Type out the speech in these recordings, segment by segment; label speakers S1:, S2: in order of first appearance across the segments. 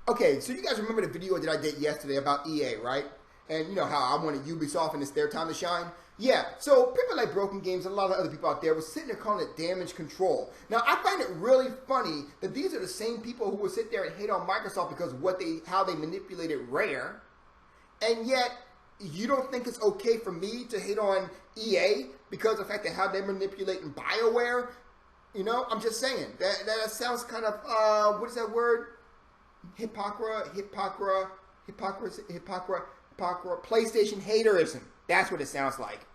S1: Okay, so you guys remember the video that I did yesterday about EA, right? And you know how I wanted Ubisoft and it's their time to shine? Yeah, so people like Broken Games and a lot of other people out there were sitting there calling it damage control. Now, I find it really funny that these are the same people who will sit there and hate on Microsoft because of how they manipulated Rare, and yet you don't think it's okay for me to hate on EA because of the fact that how they're manipulating BioWare? You know, I'm just saying. That sounds kind of, what is that word? Hypocrisy, PlayStation haterism. That's what it sounds like.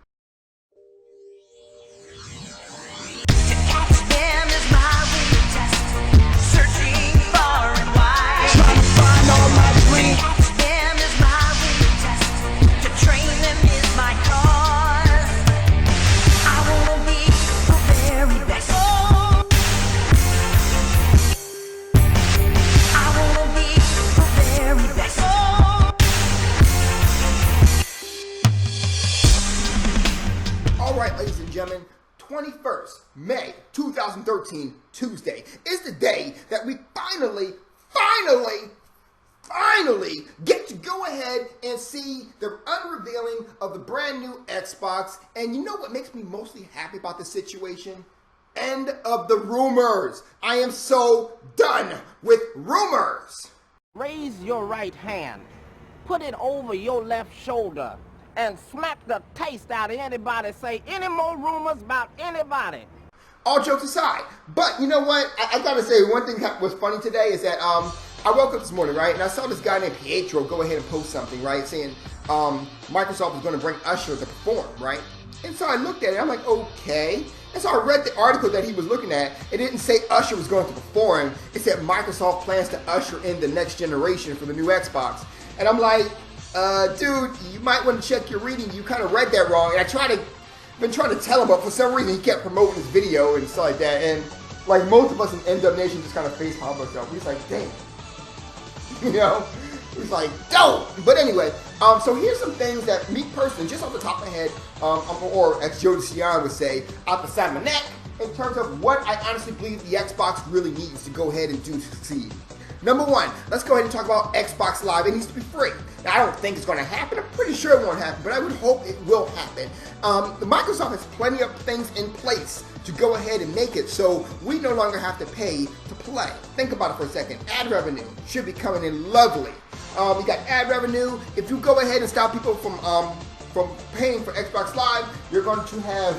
S1: Alright, ladies and gentlemen, 21st May 2013, Tuesday, is the day that we finally get to go ahead and see the unrevealing of the brand new Xbox. And you know what makes me mostly happy about this situation? End of the rumors. I am so done with rumors.
S2: Raise your right hand, put it over your left shoulder, and smack the taste out of anybody say any more rumors about anybody.
S1: All jokes aside, but you know what? I gotta say, one thing that was funny today is that I woke up this morning, right, and I saw this guy named Pietro go ahead and post something, right, saying Microsoft was going to bring Usher to perform, right? And so I looked at it, I'm like, okay. And so I read the article that he was looking at. It didn't say Usher was going to perform. It said Microsoft plans to usher in the next generation for the new Xbox. And I'm like, dude, you might want to check your reading. You kind of read that wrong. And been trying to tell him, but for some reason he kept promoting his video and stuff like that. And like most of us in NW Nation just kind of face palm ourselves. He's like, damn. You know? He's like, dope. But anyway, so here's some things that me personally, just off the top of my head, or as Joe DeCian would say, out the side of my neck, in terms of what I honestly believe the Xbox really needs to go ahead and do to succeed. Number one, let's go ahead and talk about Xbox Live. It needs to be free. Now, I don't think it's going to happen. I'm pretty sure it won't happen, but I would hope it will happen. Microsoft has plenty of things in place to go ahead and make it so we no longer have to pay to play. Think about it for a second. Ad revenue should be coming in lovely. You got ad revenue. If you go ahead and stop people from paying for Xbox Live, you're going to have,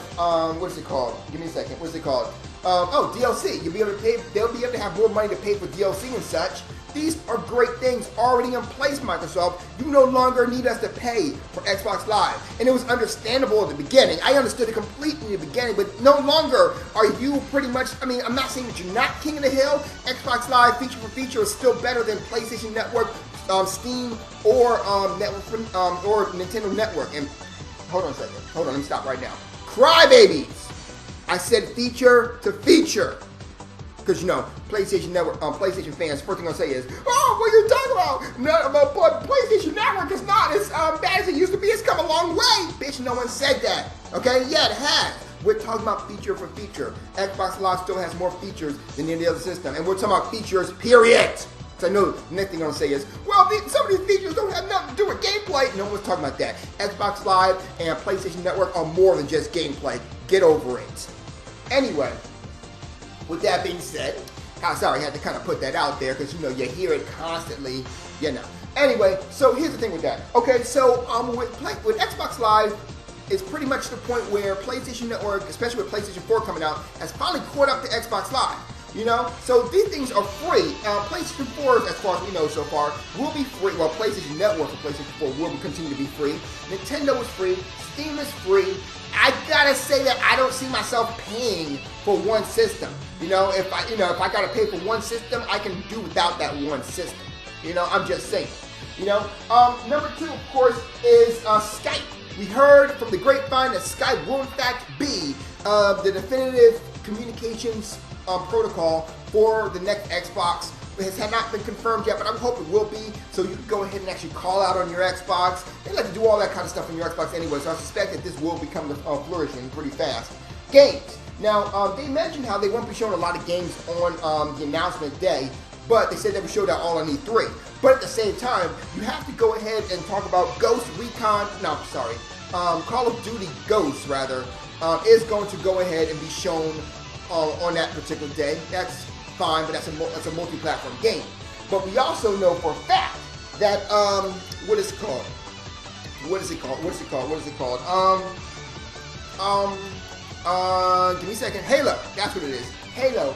S1: what is it called? Give me a second. What's it called? DLC. You'll be able to pay. They'll be able to have more money to pay for DLC and such. These are great things already in place, Microsoft. You no longer need us to pay for Xbox Live. And it was understandable at the beginning. I understood it completely in the beginning, but no longer are you pretty much, I mean, I'm not saying that you're not king of the hill. Xbox Live feature for feature is still better than PlayStation Network, Steam, or or Nintendo Network. And hold on a second. Hold on, let me stop right now. Crybabies! I said feature to feature. Because, you know, PlayStation Network, PlayStation fans, first thing I'm going to say is, oh, what are you talking about? But PlayStation Network is not as bad as it used to be. It's come a long way. Bitch, no one said that. Okay? Yeah, it has. We're talking about feature for feature. Xbox Live still has more features than any other system. And we're talking about features, period. So I know the next thing I'm going to say is, well, some of these features don't have nothing to do with gameplay. No one's talking about that. Xbox Live and PlayStation Network are more than just gameplay. Get over it. Anyway, with that being said, I'm sorry, I had to kind of put that out there because, you know, you hear it constantly, you know. Anyway, so here's the thing with that. Okay, so with Xbox Live, it's pretty much the point where PlayStation Network, especially with PlayStation 4 coming out, has finally caught up to Xbox Live. You know, so these things are free. PlayStation 4, as far as we know so far, will be free. Well, PlayStation Network for PlayStation 4 will continue to be free. Nintendo is free. Steam is free. I gotta say that I don't see myself paying for one system. You know, if I gotta pay for one system, I can do without that one system. You know, I'm just saying. You know, number two, of course, is Skype. We heard from the grapevine that Skype will in fact be the definitive communications protocol for the next Xbox. It has not been confirmed yet, but I hope it will be, so you can go ahead and actually call out on your Xbox. They like to do all that kind of stuff on your Xbox anyway, so I suspect that this will become flourishing pretty fast. Games. Now, they mentioned how they won't be showing a lot of games on the announcement day, but they said they would show that all on E3. But at the same time, you have to go ahead and talk about Ghost Recon, no, sorry, Call of Duty Ghosts, rather, is going to go ahead and be shown on that particular day. That's fine, but that's a multi-platform game. But we also know for a fact that, what is it called? Give me a second. Halo, that's what it is. Halo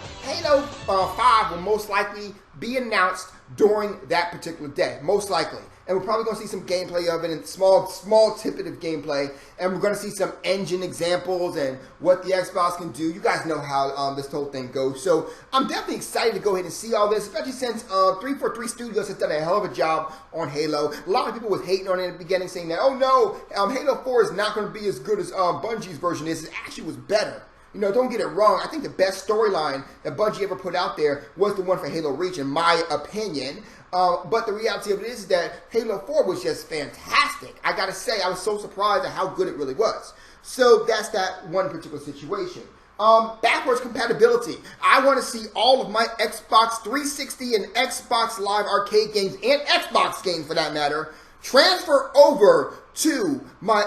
S1: 5 will most likely be announced during that particular day, most likely. And we're probably going to see some gameplay of it, and small tidbit of gameplay, and we're going to see some engine examples and what the Xbox can do. You guys know how this whole thing goes. So I'm definitely excited to go ahead and see all this, especially since 343 Studios has done a hell of a job on Halo. A lot of people was hating on it in the beginning, saying that, oh no, Halo 4 is not going to be as good as Bungie's version is. It actually was better. You know, don't get it wrong. I think the best storyline that Bungie ever put out there was the one for Halo Reach, in my opinion. But the reality of it is that Halo 4 was just fantastic. I gotta say, I was so surprised at how good it really was. So that's that one particular situation. Backwards compatibility. I want to see all of my Xbox 360 and Xbox Live Arcade games, and Xbox games for that matter, transfer over to my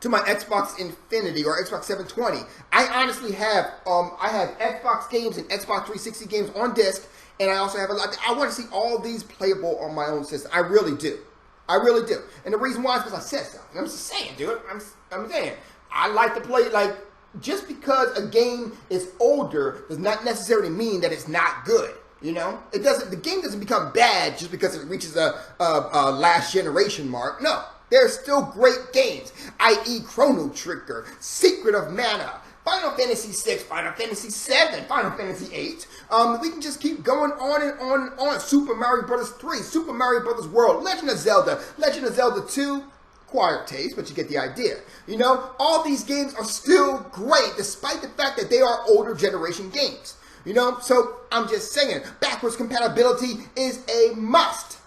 S1: Xbox Infinity or Xbox 720. I honestly have I have Xbox games and Xbox 360 games on disc, and I also have a lot. I want to see all these playable on my own system. I really do. I really do. And the reason why is because I said so. I'm just saying, dude. I'm saying. I like to play, like, just because a game is older does not necessarily mean that it's not good. You know, it doesn't. The game doesn't become bad just because it reaches a last generation mark. No. There's still great games, i.e. Chrono Trigger, Secret of Mana, Final Fantasy VI, Final Fantasy VII, Final Fantasy VIII. We can just keep going on and on and on. Super Mario Bros. 3, Super Mario Bros. World, Legend of Zelda 2, acquired taste, but you get the idea. You know, all these games are still great, despite the fact that they are older generation games. You know, so I'm just saying, backwards compatibility is a must.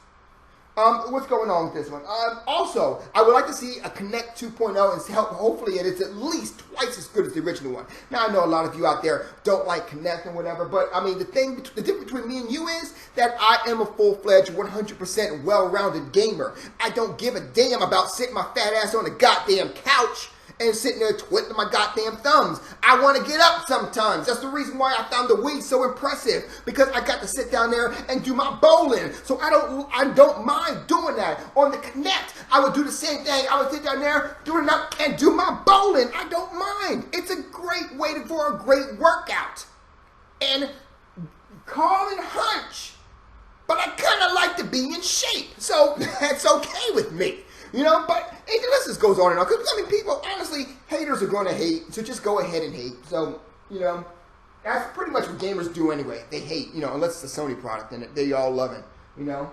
S1: What's going on with this one? Also, I would like to see a Kinect 2.0 and hopefully it is at least twice as good as the original one. Now, I know a lot of you out there don't like Kinect and whatever, but I mean, the difference between me and you is that I am a full-fledged, 100% well-rounded gamer. I don't give a damn about sitting my fat ass on the goddamn couch and sitting there twiddling my goddamn thumbs. I want to get up sometimes. That's the reason why I found the Wii so impressive, because I got to sit down there and do my bowling. So I don't mind doing that. On the Kinect, I would do the same thing. I would sit down there, do it up, and do my bowling. I don't mind. It's a great way for a great workout. And call and hunch. But I kind of like to be in shape. So that's okay with me. You know, but the list just goes on and on. Because, I mean, people, honestly, haters are going to hate. So just go ahead and hate. So, you know, that's pretty much what gamers do anyway. They hate, you know, unless it's a Sony product and they all love it, you know.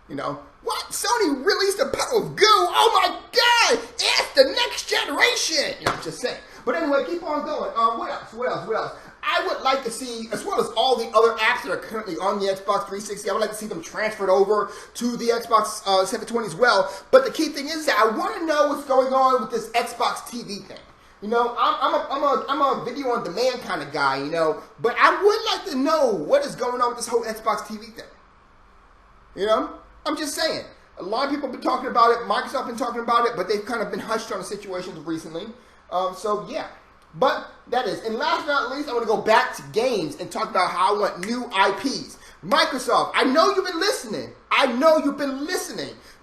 S1: You know, what? Sony released a pile of goo? Oh, my God. It's the next generation. You know, I'm just saying. But anyway, keep on going. What else? I would like to see, as well as all the other apps that are currently on the Xbox 360, I would like to see them transferred over to the Xbox 720 as well. But the key thing is that I want to know what's going on with this Xbox TV thing. You know, I'm a video on demand kind of guy, you know, but I would like to know what is going on with this whole Xbox TV thing. You know, I'm just saying. A lot of people have been talking about it. Microsoft been talking about it, but they've kind of been hushed on the situations recently. So yeah. But that is. And last but not least, I want to go back to games and talk about how I want new IPs. Microsoft, I know you've been listening.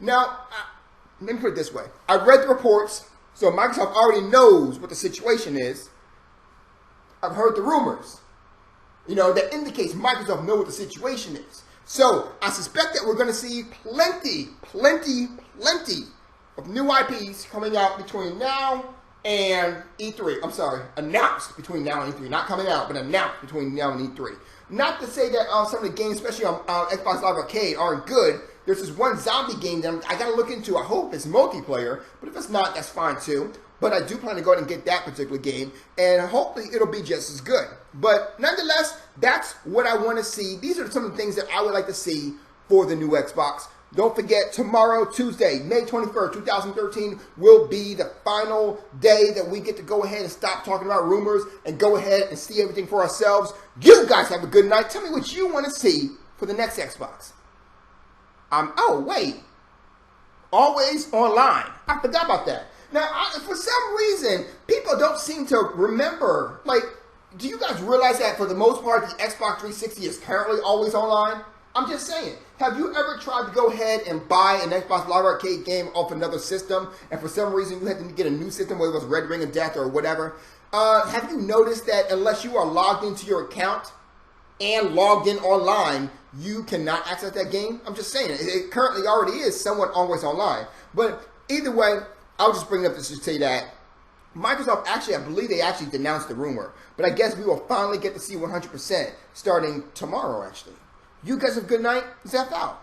S1: Now, let me put it this way. I read the reports, so Microsoft already knows what the situation is. I've heard the rumors, you know, that indicates Microsoft knows what the situation is. So I suspect that we're going to see plenty of new IPs coming out between now and E3. I'm sorry, announced between now and E3. Not coming out, but announced between now and E3. Not to say that some of the games, especially on Xbox Live Arcade, aren't good. There's this one zombie game that I got to look into. I hope it's multiplayer, but if it's not, that's fine too. But I do plan to go ahead and get that particular game, and hopefully it'll be just as good. But nonetheless, that's what I want to see. These are some of the things that I would like to see for the new Xbox. Don't forget, tomorrow, Tuesday, May 21st, 2013, will be the final day that we get to go ahead and stop talking about rumors and go ahead and see everything for ourselves. You guys have a good night. Tell me what you want to see for the next Xbox. Oh, wait. Always online. I forgot about that. Now, for some reason, people don't seem to remember. Like, do you guys realize that for the most part, the Xbox 360 is currently always online? I'm just saying. Have you ever tried to go ahead and buy an Xbox Live Arcade game off another system, and for some reason you had to get a new system, whether it was Red Ring of Death or whatever? Have you noticed that unless you are logged into your account and logged in online, you cannot access that game? I'm just saying. It currently already is somewhat always online. But either way, I'll just bring it up to say that Microsoft actually, I believe they actually denounced the rumor. But I guess we will finally get to see 100% starting tomorrow, actually. You guys have a good night. Zeph out.